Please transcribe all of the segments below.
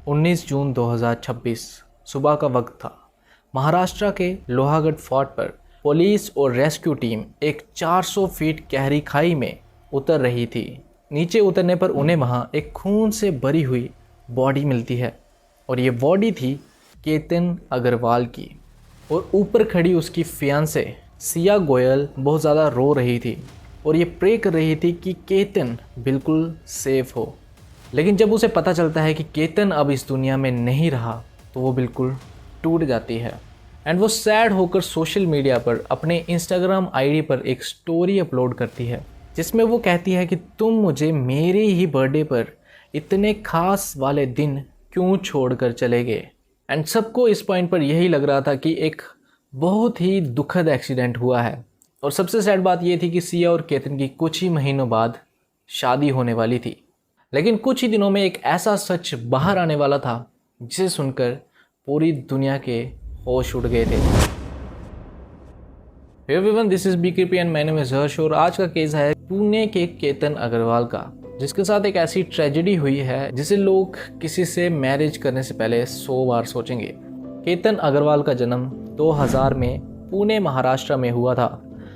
19 जून 2026 सुबह का वक्त था। महाराष्ट्र के लोहागढ़ फोर्ट पर पुलिस और रेस्क्यू टीम एक 400 फीट गहरी खाई में उतर रही थी। नीचे उतरने पर उन्हें वहां एक खून से भरी हुई बॉडी मिलती है और ये बॉडी थी केतन अग्रवाल की। और ऊपर खड़ी उसकी फियांसे सिया गोयल बहुत ज़्यादा रो रही थी और ये प्रे कर रही थी कि केतन बिल्कुल सेफ हो। लेकिन जब उसे पता चलता है कि केतन अब इस दुनिया में नहीं रहा तो वो बिल्कुल टूट जाती है एंड वो सैड होकर सोशल मीडिया पर अपने इंस्टाग्राम आईडी पर एक स्टोरी अपलोड करती है जिसमें वो कहती है कि तुम मुझे मेरे ही बर्थडे पर इतने खास वाले दिन क्यों छोड़कर चले गए। एंड सबको इस पॉइंट पर यही लग रहा था कि एक बहुत ही दुखद एक्सीडेंट हुआ है। और सबसे सैड बात ये थी कि सिया और केतन की कुछ ही महीनों बाद शादी होने वाली थी। लेकिन कुछ ही दिनों में एक ऐसा सच बाहर आने वाला था जिसे सुनकर पूरी दुनिया के होश उड़ गए थे। Hey everyone, this is BKP and my name is हर्ष और आज का केस है पुणे के केतन अग्रवाल का, जिसके साथ एक ऐसी ट्रेजेडी हुई है जिसे लोग किसी से मैरिज करने से पहले 100 बार सोचेंगे। केतन अग्रवाल का जन्म 2000 में पुणे महाराष्ट्र में हुआ था।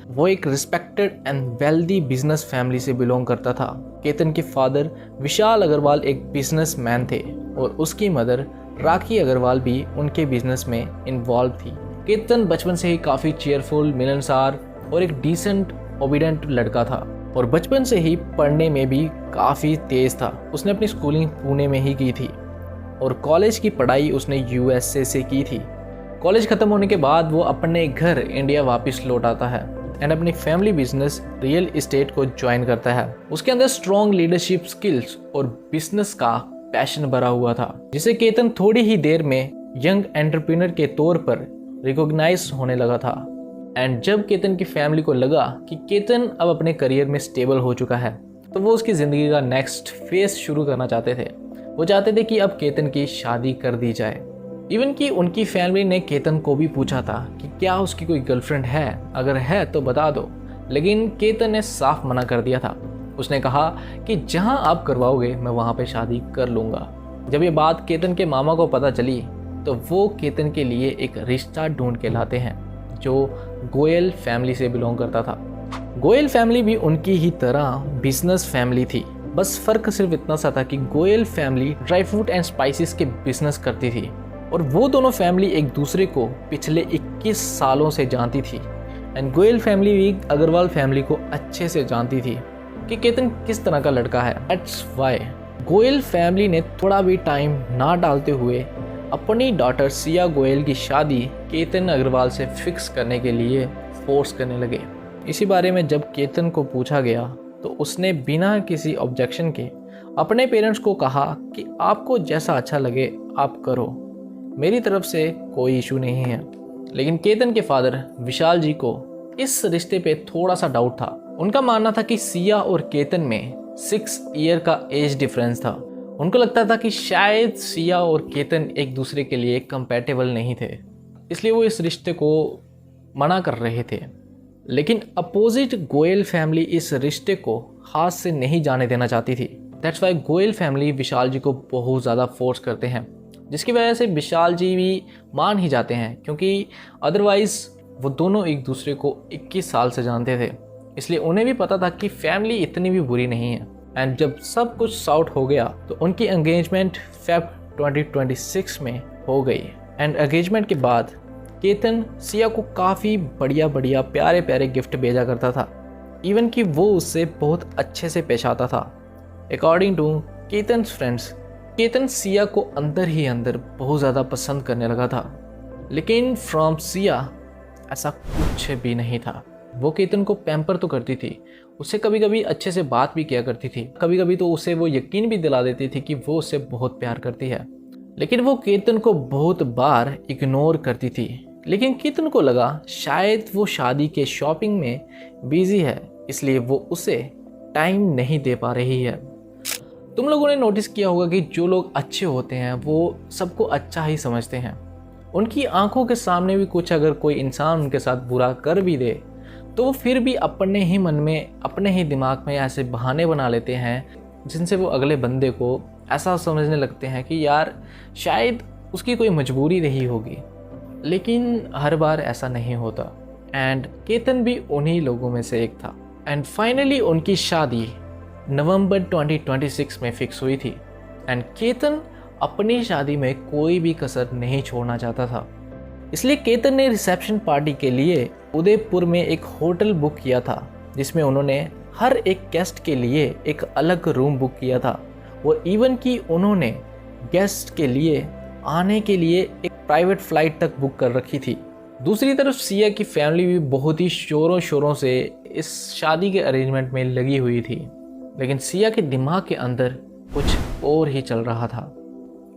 वो एक respected and wealthy business family से बिलोंग करता था। केतन के फादर विशाल अग्रवाल एक बिजनेसमैन थे और उसकी मदर राखी अग्रवाल भी उनके बिजनेस में इन्वॉल्व थी। केतन बचपन से ही काफ़ी चेयरफुल, मिलनसार और एक डिसेंट ओबीडेंट लड़का था और बचपन से ही पढ़ने में भी काफ़ी तेज़ था। उसने अपनी स्कूलिंग पुणे में ही की थी और कॉलेज की पढ़ाई उसने यूएसए से की थी। कॉलेज ख़त्म होने के बाद वो अपने घर इंडिया वापस लौट आता है एंड अपनी फैमिली बिजनेस रियल एस्टेट को ज्वाइन करता है। उसके अंदर स्ट्रॉन्ग लीडरशिप स्किल्स और बिजनेस का पैशन भरा हुआ था, जिसे केतन थोड़ी ही देर में यंग एंटरप्रेन्योर के तौर पर रिकॉग्नाइज होने लगा था। एंड जब केतन की फैमिली को लगा कि केतन अब अपने करियर में स्टेबल हो चुका है तो वो उसकी ज़िंदगी का नेक्स्ट फेज शुरू करना चाहते थे। वो चाहते थे कि अब केतन की शादी कर दी जाए। इवन कि उनकी फैमिली ने केतन को भी पूछा था कि क्या उसकी कोई गर्लफ्रेंड है, अगर है तो बता दो। लेकिन केतन ने साफ मना कर दिया था। उसने कहा कि जहां आप करवाओगे मैं वहां पे शादी कर लूँगा। जब ये बात केतन के मामा को पता चली तो वो केतन के लिए एक रिश्ता ढूंढ के लाते हैं जो गोयल फैमिली से बिलोंग करता था। गोयल फैमिली भी उनकी ही तरह बिजनेस फैमिली थी, बस फ़र्क सिर्फ इतना सा था कि Goyal family dry fruit and spices के बिजनेस करती थी और वो दोनों फैमिली एक दूसरे को पिछले 21 सालों से जानती थी। एंड गोयल फैमिली भी अग्रवाल फैमिली को अच्छे से जानती थी कि केतन किस तरह का लड़का है। दैट्स व्हाई गोयल फैमिली ने थोड़ा भी टाइम ना डालते हुए अपनी डॉटर सिया गोयल की शादी केतन अग्रवाल से फिक्स करने के लिए फोर्स करने लगे। इसी बारे में जब केतन को पूछा गया तो उसने बिना किसी ऑब्जेक्शन के अपने पेरेंट्स को कहा कि आपको जैसा अच्छा लगे आप करो, मेरी तरफ से कोई इशू नहीं है। लेकिन केतन के फादर विशाल जी को इस रिश्ते पे थोड़ा सा डाउट था। उनका मानना था कि सिया और केतन में 6 ईयर का एज डिफरेंस था। उनको लगता था कि शायद सिया और केतन एक दूसरे के लिए कंपैटिबल नहीं थे, इसलिए वो इस रिश्ते को मना कर रहे थे। लेकिन अपोजिट गोयल फैमिली इस रिश्ते को हाथ से नहीं जाने देना चाहती थी। दैट्स वाई गोयल फैमिली विशाल जी को बहुत ज़्यादा फोर्स करते हैं, जिसकी वजह से विशाल जी भी मान ही जाते हैं, क्योंकि अदरवाइज़ वो दोनों एक दूसरे को 21 साल से जानते थे। इसलिए उन्हें भी पता था कि फैमिली इतनी भी बुरी नहीं है। एंड जब सब कुछ सॉर्ट हो गया तो उनकी एंगेजमेंट फेब 2026 में हो गई। एंड एंगेजमेंट के बाद केतन सिया को काफ़ी बढ़िया बढ़िया प्यारे प्यारे गिफ्ट भेजा करता था। इवन कि वो उससे बहुत अच्छे से पेश आता था। According to Ketan's friends, Ketan Siya को अंदर ही अंदर बहुत ज़्यादा पसंद करने लगा था। लेकिन फ्रॉम सिया ऐसा कुछ भी नहीं था। वो केतन को पैम्पर तो करती थी, उससे कभी कभी अच्छे से बात भी किया करती थी, कभी कभी तो उसे वो यकीन भी दिला देती थी कि वो उससे बहुत प्यार करती है। लेकिन वो केतन को बहुत बार इग्नोर करती थी। लेकिन केतन को लगा शायद वो शादी के शॉपिंग में बिजी है, इसलिए वो उसे टाइम नहीं दे पा रही है। तुम लोगों ने नोटिस किया होगा कि जो लोग अच्छे होते हैं वो सबको अच्छा ही समझते हैं। उनकी आंखों के सामने भी कुछ अगर कोई इंसान उनके साथ बुरा कर भी दे तो वो फिर भी अपने ही मन में, अपने ही दिमाग में ऐसे बहाने बना लेते हैं जिनसे वो अगले बंदे को ऐसा समझने लगते हैं कि यार शायद उसकी कोई मजबूरी रही होगी, लेकिन हर बार ऐसा नहीं होता। एंड केतन भी उन्हीं लोगों में से एक था। एंड फाइनली उनकी शादी नवंबर 2026 में फिक्स हुई थी। एंड केतन अपनी शादी में कोई भी कसर नहीं छोड़ना चाहता था, इसलिए केतन ने रिसेप्शन पार्टी के लिए उदयपुर में एक होटल बुक किया था, जिसमें उन्होंने हर एक गेस्ट के लिए एक अलग रूम बुक किया था। और इवन कि उन्होंने गेस्ट के लिए आने के लिए एक प्राइवेट फ्लाइट तक बुक कर रखी थी। दूसरी तरफ सिया की फैमिली भी बहुत ही शोरों शोरों से इस शादी के अरेंजमेंट में लगी हुई थी, लेकिन सिया के दिमाग के अंदर कुछ और ही चल रहा था।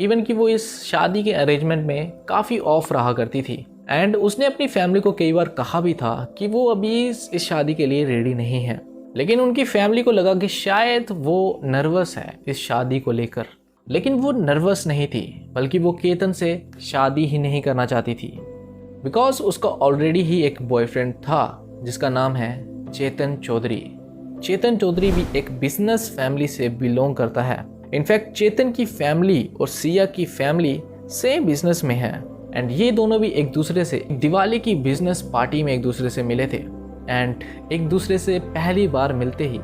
इवन कि वो इस शादी के अरेंजमेंट में काफ़ी ऑफ रहा करती थी। एंड उसने अपनी फैमिली को कई बार कहा भी था कि वो अभी इस शादी के लिए रेडी नहीं है, लेकिन उनकी फैमिली को लगा कि शायद वो नर्वस है इस शादी को लेकर। लेकिन वो नर्वस नहीं थी, बल्कि वो केतन से शादी ही नहीं करना चाहती थी, बिकॉज उसका ऑलरेडी ही एक बॉयफ्रेंड था जिसका नाम है चेतन चौधरी। चेतन चौधरी भी एक बिजनेस फैमिली से बिलोंग करता है। इनफैक्ट चेतन की फैमिली और सिया की फैमिली सेम बिजनेस में है। एंड ये दोनों भी एक दूसरे से दिवाली की बिजनेस पार्टी में एक दूसरे से मिले थे। एंड एक दूसरे से पहली बार मिलते ही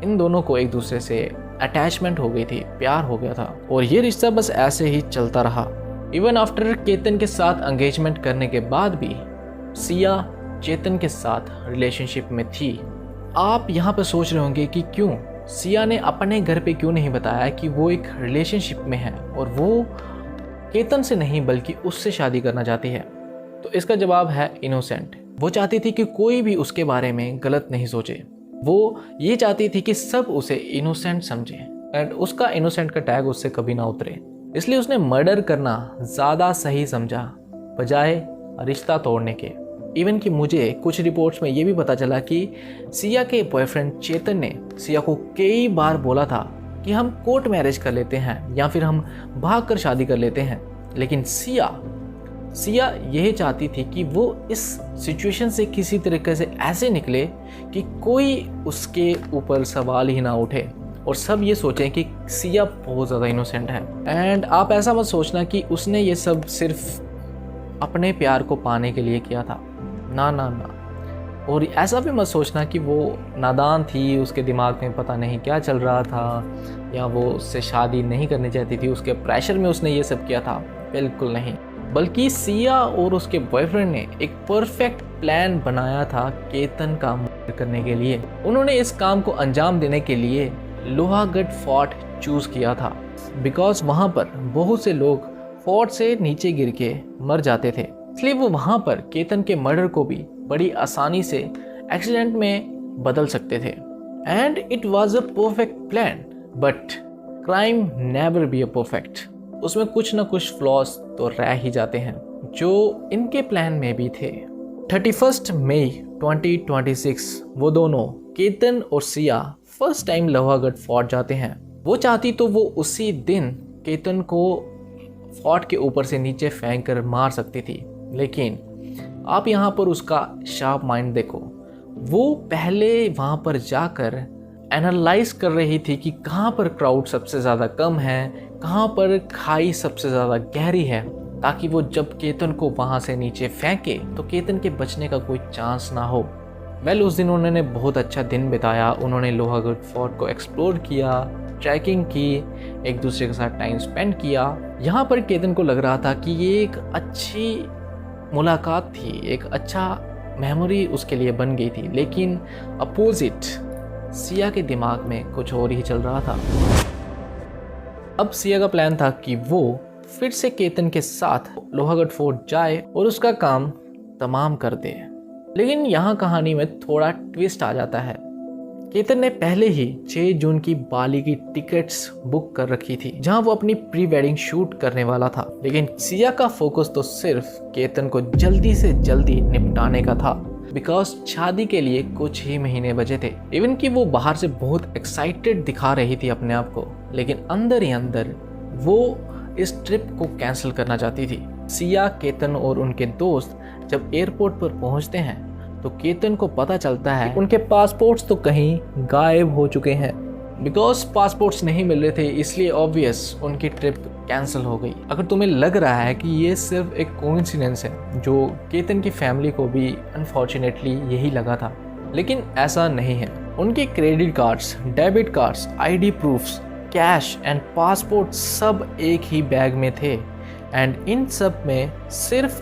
इन दोनों को एक दूसरे से अटैचमेंट हो गई थी, प्यार हो गया था। और ये रिश्ता बस ऐसे ही चलता रहा। इवन आफ्टर केतन के साथ एंगेजमेंट करने के बाद भी सिया चेतन के साथ रिलेशनशिप में थी। आप यहाँ पर सोच रहे होंगे कि क्यों सिया ने अपने घर पे क्यों नहीं बताया कि वो एक रिलेशनशिप में है और वो केतन से नहीं बल्कि उससे शादी करना चाहती है। तो इसका जवाब है इनोसेंट। वो चाहती थी कि कोई भी उसके बारे में गलत नहीं सोचे। वो ये चाहती थी कि सब उसे इनोसेंट समझे एंड उसका इनोसेंट का टैग उससे कभी ना उतरे। इसलिए उसने मर्डर करना ज़्यादा सही समझा बजाय रिश्ता तोड़ने के। इवन कि मुझे कुछ रिपोर्ट्स में ये भी पता चला कि सिया के बॉयफ्रेंड चेतन ने सिया को कई बार बोला था कि हम कोर्ट मैरिज कर लेते हैं या फिर हम भाग कर शादी कर लेते हैं, लेकिन सिया यही चाहती थी कि वो इस सिचुएशन से किसी तरीके से ऐसे निकले कि कोई उसके ऊपर सवाल ही ना उठे और सब ये सोचें कि सिया बहुत ज़्यादा इनोसेंट है। एंड आप ऐसा मत सोचना कि उसने ये सब सिर्फ अपने प्यार को पाने के लिए किया था, ना ना ना। और ऐसा भी मत सोचना कि वो नादान थी, उसके दिमाग में पता नहीं क्या चल रहा था या वो उससे शादी नहीं करनी चाहती थी, उसके प्रेशर में उसने ये सब किया था। बिल्कुल नहीं, बल्कि सिया और उसके बॉयफ्रेंड ने एक परफेक्ट प्लान बनाया था केतन का मर्डर करने के लिए। उन्होंने इस काम को अंजाम देने के लिए लोहागढ़ फोर्ट चूज किया था, बिकॉज वहाँ पर बहुत से लोग फोर्ट से नीचे गिर के मर जाते थे। इसलिए वो वहाँ पर केतन के मर्डर को भी बड़ी आसानी से एक्सीडेंट में बदल सकते थे। And it was a perfect plan, but crime never be a perfect. उसमें कुछ ना कुछ फ्लॉज तो रह ही जाते हैं, जो इनके प्लान में भी थे। 31 मई 2026 वो दोनों केतन और Siya first time Lohagarh fort जाते हैं। वो चाहती तो वो उसी दिन केतन को फोर्ट के ऊपर से नीचे फेंक कर मार सकती थी, लेकिन आप यहाँ पर उसका शार्प माइंड देखो। वो पहले वहाँ पर जाकर एनालाइज कर रही थी कि कहाँ पर क्राउड सबसे ज़्यादा कम है, कहाँ पर खाई सबसे ज़्यादा गहरी है, ताकि वो जब केतन को वहाँ से नीचे फेंके तो केतन के बचने का कोई चांस ना हो। वेल, उस दिन उन्होंने बहुत अच्छा दिन बिताया। उन्होंने लोहागढ़ फोर्ट को एक्सप्लोर किया, ट्रैकिंग की, एक दूसरे के साथ टाइम स्पेंड किया। यहाँ पर केतन को लग रहा था कि ये एक अच्छी मुलाकात थी, एक अच्छा मेमोरी उसके लिए बन गई थी, लेकिन अपोजिट सिया के दिमाग में कुछ और ही चल रहा था। अब सिया का प्लान था कि वो फिर से केतन के साथ लोहागढ़ फोर्ट जाए और उसका काम तमाम कर दे। लेकिन यहाँ कहानी में थोड़ा ट्विस्ट आ जाता है। केतन ने पहले ही 6 जून की बाली की टिकट्स बुक कर रखी थी, जहां वो अपनी प्री वेडिंग शूट करने वाला था। लेकिन सिया का फोकस तो सिर्फ केतन को जल्दी से जल्दी निपटाने का था, बिकॉज शादी के लिए कुछ ही महीने बचे थे। इवन कि वो बाहर से बहुत एक्साइटेड दिखा रही थी अपने आप को, लेकिन अंदर ही अंदर वो इस ट्रिप को कैंसिल करना चाहती थी। सिया, केतन और उनके दोस्त जब एयरपोर्ट पर पहुंचते हैं तो केतन को पता चलता है उनके पासपोर्ट्स तो कहीं गायब हो चुके हैं। बिकॉज पासपोर्ट्स नहीं मिल रहे थे इसलिए ऑब्वियस उनकी ट्रिप कैंसिल हो गई। अगर तुम्हें लग रहा है कि ये सिर्फ एक कोइंसिडेंस है, जो केतन की फैमिली को भी अनफॉर्चुनेटली यही लगा था, लेकिन ऐसा नहीं है। उनके credit cards, debit cards, ID proofs, cash and passport सब एक ही बैग में थे एंड इन सब में सिर्फ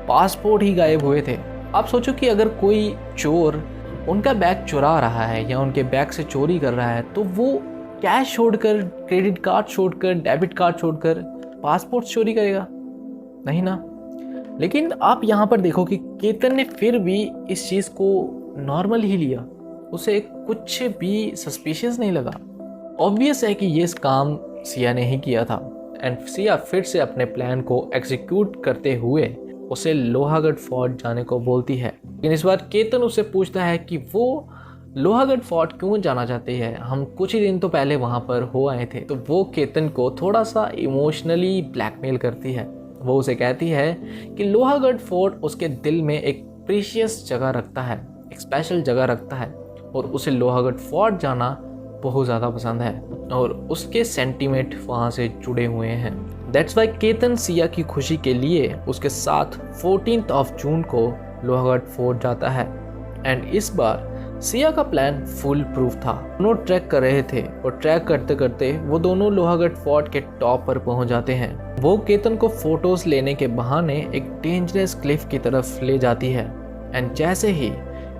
पासपोर्ट ही गायब हुए थे। आप सोचो कि अगर कोई चोर उनका बैग चुरा रहा है या उनके बैग से चोरी कर रहा है तो वो कैश छोड़कर, क्रेडिट कार्ड छोड़कर, डेबिट कार्ड छोड़कर पासपोर्ट चोरी करेगा? नहीं ना। लेकिन आप यहाँ पर देखो कि केतन ने फिर भी इस चीज़ को नॉर्मल ही लिया, उसे कुछ भी सस्पिशियस नहीं लगा। ऑब्वियस है कि ये काम सिया ने ही किया था एंड सिया फिर से अपने प्लान को एग्जीक्यूट करते हुए उसे लोहागढ़ फोर्ट जाने को बोलती है। लेकिन इस बार केतन उससे पूछता है कि वो लोहागढ़ फोर्ट क्यों जाना चाहते हैं, हम कुछ ही दिन तो पहले वहाँ पर हो आए थे। तो वो केतन को थोड़ा सा इमोशनली ब्लैकमेल करती है। वो उसे कहती है कि लोहागढ़ फोर्ट उसके दिल में एक प्रीशियस जगह रखता है, एक स्पेशल जगह रखता है और उसे लोहागढ़ फोर्ट जाना बहुत ज़्यादा पसंद है और उसके सेंटीमेंट वहाँ से जुड़े हुए हैं। दैट्स वाई केतन सिया की खुशी के लिए उसके साथ 14 जून को लोहागढ़ फोर्ट जाता है एंड इस बार सिया का प्लान फुल प्रूफ था। दोनों ट्रैक कर रहे थे और ट्रैक करते करते वो दोनों लोहागढ़ फोर्ट के टॉप पर पहुंच जाते हैं। वो केतन को फोटोज लेने के बहाने एक डेंजरस क्लिफ की तरफ ले जाती है एंड जैसे ही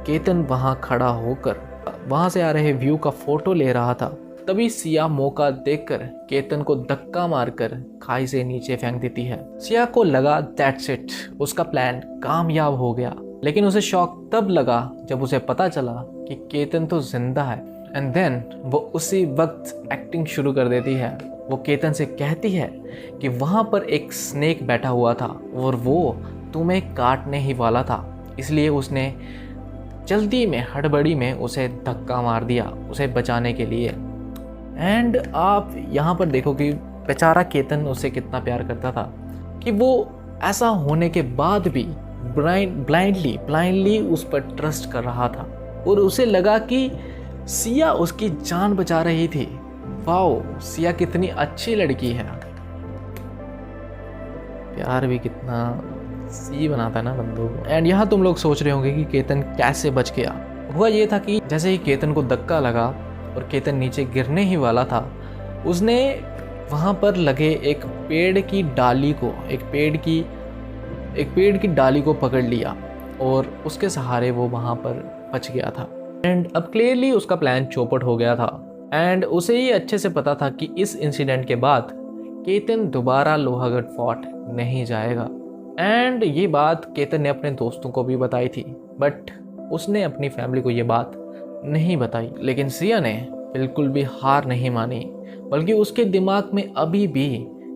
केतन वहां खड़ा होकर वहां से आ रहे व्यू का फोटो ले रहा था, तभी सिया मौका देखकर केतन को धक्का मारकर खाई से नीचे फेंक देती है। सिया को लगा दैट्स इट, उसका प्लान कामयाब हो गया। लेकिन उसे शॉक तब लगा जब उसे पता चला कि केतन तो जिंदा है एंड देन वो उसी वक्त एक्टिंग शुरू कर देती है। वो केतन से कहती है कि वहाँ पर एक स्नेक बैठा हुआ था और वो तुम्हें काटने ही वाला था, इसलिए उसने जल्दी में, हड़बड़ी में उसे धक्का मार दिया उसे बचाने के लिए। एंड आप यहाँ पर देखो कि बेचारा केतन उससे कितना प्यार करता था कि वो ऐसा होने के बाद भी ब्लाइंडली उस पर ट्रस्ट कर रहा था और उसे लगा कि सिया उसकी जान बचा रही थी। वाओ, सिया कितनी अच्छी लड़की है। प्यार भी कितना सी बनाता है ना बंदों को। एंड यहाँ तुम लोग सोच रहे होंगे कि केतन कैसे बच गया। हुआ ये था कि जैसे ही केतन को धक्का लगा और केतन नीचे गिरने ही वाला था, उसने वहाँ पर लगे एक पेड़ की डाली को डाली को पकड़ लिया और उसके सहारे वो वहाँ पर बच गया था। एंड अब क्लियरली उसका प्लान चौपट हो गया था एंड उसे ये अच्छे से पता था कि इस इंसिडेंट के बाद केतन दोबारा लोहागढ़ फोर्ट नहीं जाएगा। एंड ये बात केतन ने अपने दोस्तों को भी बताई थी, बट उसने अपनी फैमिली को ये बात नहीं बताई। लेकिन सिया ने बिल्कुल भी हार नहीं मानी, बल्कि उसके दिमाग में अभी भी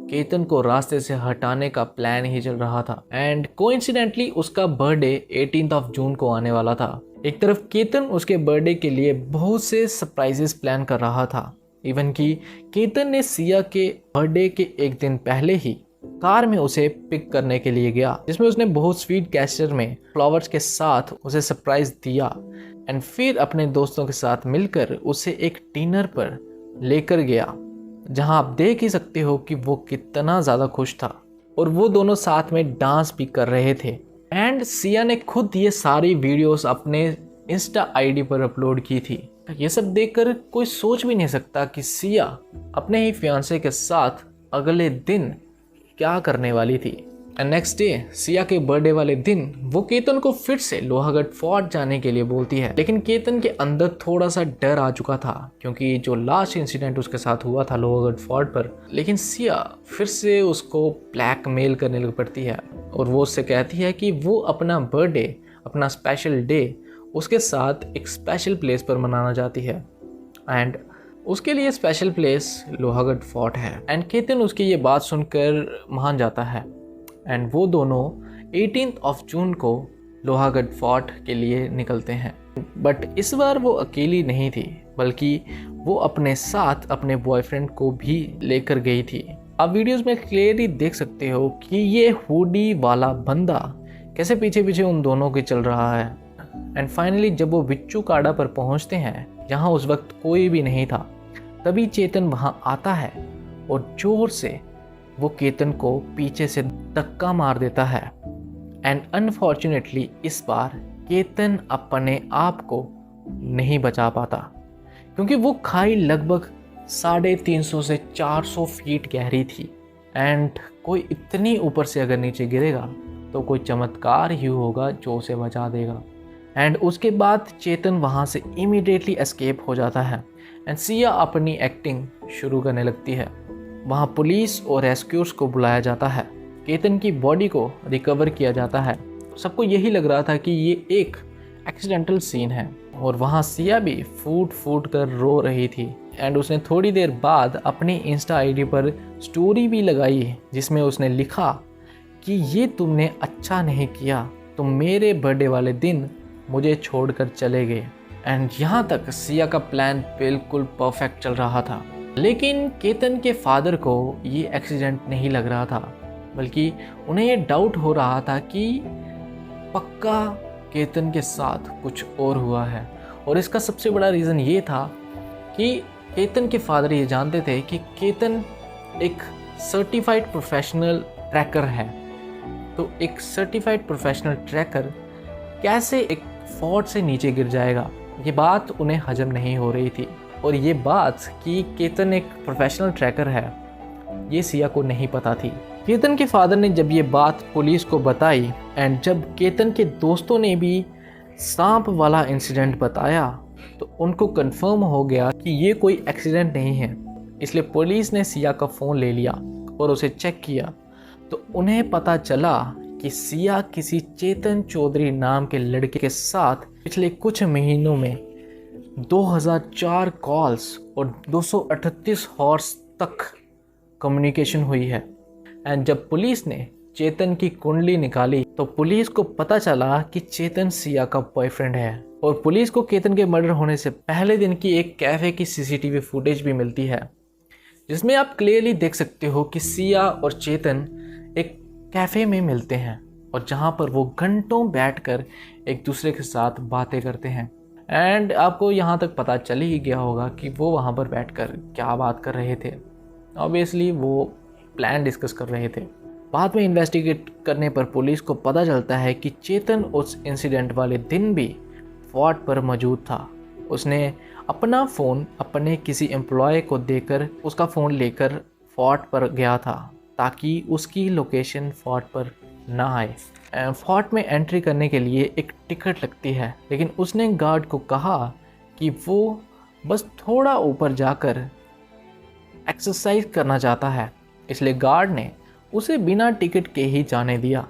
केतन को रास्ते से हटाने का प्लान ही चल रहा था। एंड कोइंसिडेंटली उसका बर्थडे 18 जून को आने वाला था। एक तरफ केतन उसके बर्थडे के लिए बहुत से सरप्राइजेस प्लान कर रहा था, इवन कि केतन ने सिया के बर्थडे के एक दिन पहले ही कार में उसे पिक करने के लिए गया, जिसमें उसने बहुत स्वीट गेस्चर में फ्लावर्स के साथ उसे सरप्राइज दिया एंड फिर अपने दोस्तों के साथ मिलकर उसे एक डिनर पर लेकर गया, जहां आप देख ही सकते हो कि वो कितना ज़्यादा खुश था और वो दोनों साथ में डांस भी कर रहे थे। एंड सिया ने खुद ये सारी वीडियोस अपने इंस्टा आईडी पर अपलोड की थी। ये सब देखकर कोई सोच भी नहीं सकता कि सिया अपने ही फियांसे के साथ अगले दिन क्या करने वाली थी। एंड नेक्स्ट डे सिया के बर्थडे वाले दिन वो केतन को फिर से लोहागढ़ फोर्ट जाने के लिए बोलती है। लेकिन केतन के अंदर थोड़ा सा डर आ चुका था, क्योंकि जो लास्ट इंसिडेंट उसके साथ हुआ था लोहागढ़ फोर्ट पर। लेकिन सिया फिर से उसको ब्लैकमेल करने लग पड़ती है और वो उससे कहती है कि वो अपना बर्थडे, अपना स्पेशल डे उसके साथ एक स्पेशल प्लेस पर मनाना चाहती है एंड उसके लिए स्पेशल प्लेस लोहागढ़ फोर्ट है। एंड केतन उसकी ये बात सुनकर मान जाता है एंड वो दोनों 18 जून को लोहागढ़ फोर्ट के लिए निकलते हैं। बट इस बार वो अकेली नहीं थी, बल्कि वो अपने साथ अपने बॉयफ्रेंड को भी लेकर गई थी। आप वीडियोस में क्लियरली देख सकते हो कि ये हुडी वाला बंदा कैसे पीछे पीछे उन दोनों के चल रहा है। एंड फाइनली जब वो विच्चू काड़ा पर पहुंचते हैं, जहां उस वक्त कोई भी नहीं था, तभी चेतन वहाँ आता है और जोर से वो केतन को पीछे से धक्का मार देता है। एंड अनफॉर्चुनेटली इस बार केतन अपने आप को नहीं बचा पाता, क्योंकि वो खाई लगभग 350 से 400 फीट गहरी थी। एंड कोई इतनी ऊपर से अगर नीचे गिरेगा तो कोई चमत्कार ही होगा जो उसे बचा देगा। एंड उसके बाद चेतन वहाँ से इमीडिएटली एस्केप हो जाता है एंड सिया अपनी एक्टिंग शुरू करने लगती है। वहाँ पुलिस और रेस्क्यूअर्स को बुलाया जाता है। केतन की बॉडी को रिकवर किया जाता है। सबको यही लग रहा था कि ये एक एक्सीडेंटल सीन है और वहाँ सिया भी फूट फूट कर रो रही थी। एंड उसने थोड़ी देर बाद अपनी इंस्टा आईडी पर स्टोरी भी लगाई जिसमें उसने लिखा कि ये तुमने अच्छा नहीं किया, तुम मेरे बर्थडे वाले दिन मुझे छोड़कर चले गए। एंड यहाँ तक सिया का प्लान बिल्कुल परफेक्ट चल रहा था। लेकिन केतन के फादर को ये एक्सीडेंट नहीं लग रहा था, बल्कि उन्हें ये डाउट हो रहा था कि पक्का केतन के साथ कुछ और हुआ है। और इसका सबसे बड़ा रीज़न ये था कि केतन के फादर ये जानते थे कि केतन एक सर्टिफाइड प्रोफेशनल ट्रैकर है। तो एक सर्टिफाइड प्रोफेशनल ट्रैकर कैसे एक फोर्ट से नीचे गिर जाएगा, ये बात उन्हें हजम नहीं हो रही थी। और ये बात कि केतन एक प्रोफेशनल ट्रैकर है, ये सिया को नहीं पता थी। केतन के फादर ने जब ये बात पुलिस को बताई एंड जब केतन के दोस्तों ने भी सांप वाला इंसिडेंट बताया तो उनको कंफर्म हो गया कि ये कोई एक्सीडेंट नहीं है। इसलिए पुलिस ने सिया का फ़ोन ले लिया और उसे चेक किया तो उन्हें पता चला कि सिया किसी चेतन चौधरी नाम के लड़के के साथ पिछले कुछ महीनों में 2004 कॉल्स और 238 हॉर्स तक कम्युनिकेशन हुई है। एंड जब पुलिस ने चेतन की कुंडली निकाली तो पुलिस को पता चला कि चेतन सिया का बॉयफ्रेंड है। और पुलिस को केतन के मर्डर होने से पहले दिन की एक कैफ़े की सीसीटीवी फुटेज भी मिलती है, जिसमें आप क्लियरली देख सकते हो कि सिया और चेतन एक कैफ़े में मिलते हैं और जहां पर वो घंटों बैठकर एक दूसरे के साथ बातें करते हैं। एंड आपको यहां तक पता चल ही गया होगा कि वो वहां पर बैठकर क्या बात कर रहे थे। ऑब्वियसली वो प्लान डिस्कस कर रहे थे। बाद में इन्वेस्टिगेट करने पर पुलिस को पता चलता है कि चेतन उस इंसिडेंट वाले दिन भी फोर्ट पर मौजूद था। उसने अपना फ़ोन अपने किसी एम्प्लॉय को देकर उसका फ़ोन लेकर फोर्ट पर गया था ताकि उसकी लोकेशन फोर्ट पर ना आए। फोर्ट में एंट्री करने के लिए एक टिकट लगती है, लेकिन उसने गार्ड को कहा कि वो बस थोड़ा ऊपर जाकर एक्सरसाइज करना चाहता है, इसलिए गार्ड ने उसे बिना टिकट के ही जाने दिया।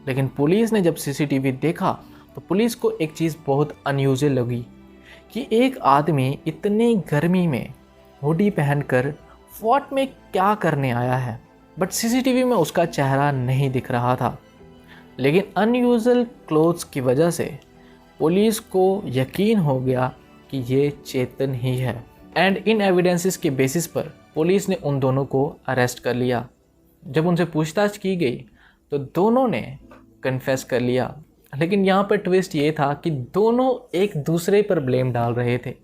लेकिन पुलिस ने जब सीसीटीवी देखा तो पुलिस को एक चीज़ बहुत अनयूजुअल लगी कि एक आदमी इतनी गर्मी में हुडी पहनकर फोर्ट में क्या करने आया है। बट सीसीटीवी में उसका चेहरा नहीं दिख रहा था। लेकिन अनयूजुअल क्लोथ्स की वजह से पुलिस को यकीन हो गया कि ये चेतन ही है। एंड इन एविडेंसेस के बेसिस पर पुलिस ने उन दोनों को अरेस्ट कर लिया। जब उनसे पूछताछ की गई तो दोनों ने कन्फेस कर लिया। लेकिन यहाँ पर ट्विस्ट ये था कि दोनों एक दूसरे पर ब्लेम डाल रहे थे।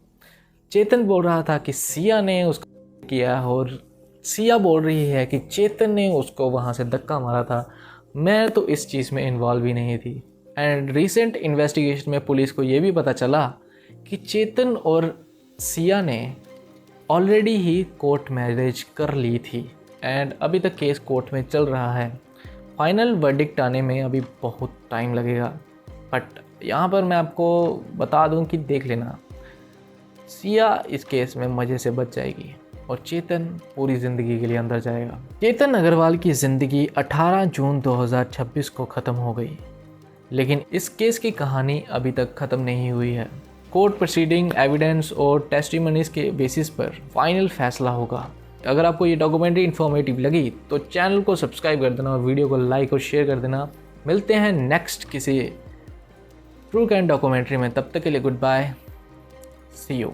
चेतन बोल रहा था कि सिया ने उसको किया और सिया बोल रही है कि चेतन ने उसको वहाँ से धक्का मारा था। मैं तो इस चीज़ में इन्वॉल्व ही नहीं थी। एंड रिसेंट इन्वेस्टिगेशन में पुलिस को ये भी पता चला कि चेतन और सिया ने ऑलरेडी ही कोर्ट मैरिज कर ली थी। एंड अभी तक केस कोर्ट में चल रहा है। फाइनल वर्डिक्ट आने में अभी बहुत टाइम लगेगा। बट यहाँ पर मैं आपको बता दूं कि देख लेना, सिया इस केस में मज़े से बच जाएगी और चेतन पूरी ज़िंदगी के लिए अंदर जाएगा। चेतन अग्रवाल की ज़िंदगी 18 जून 2026 को ख़त्म हो गई, लेकिन इस केस की कहानी अभी तक ख़त्म नहीं हुई है। कोर्ट प्रोसीडिंग, एविडेंस और टेस्टिमनीज के बेसिस पर फाइनल फैसला होगा। अगर आपको ये डॉक्यूमेंट्री इन्फॉर्मेटिव लगी तो चैनल को सब्सक्राइब कर देना और वीडियो को लाइक और शेयर कर देना। मिलते हैं नेक्स्ट किसी ट्रू क्राइम डॉक्यूमेंट्री में। तब तक के लिए गुड बाय, सी यू।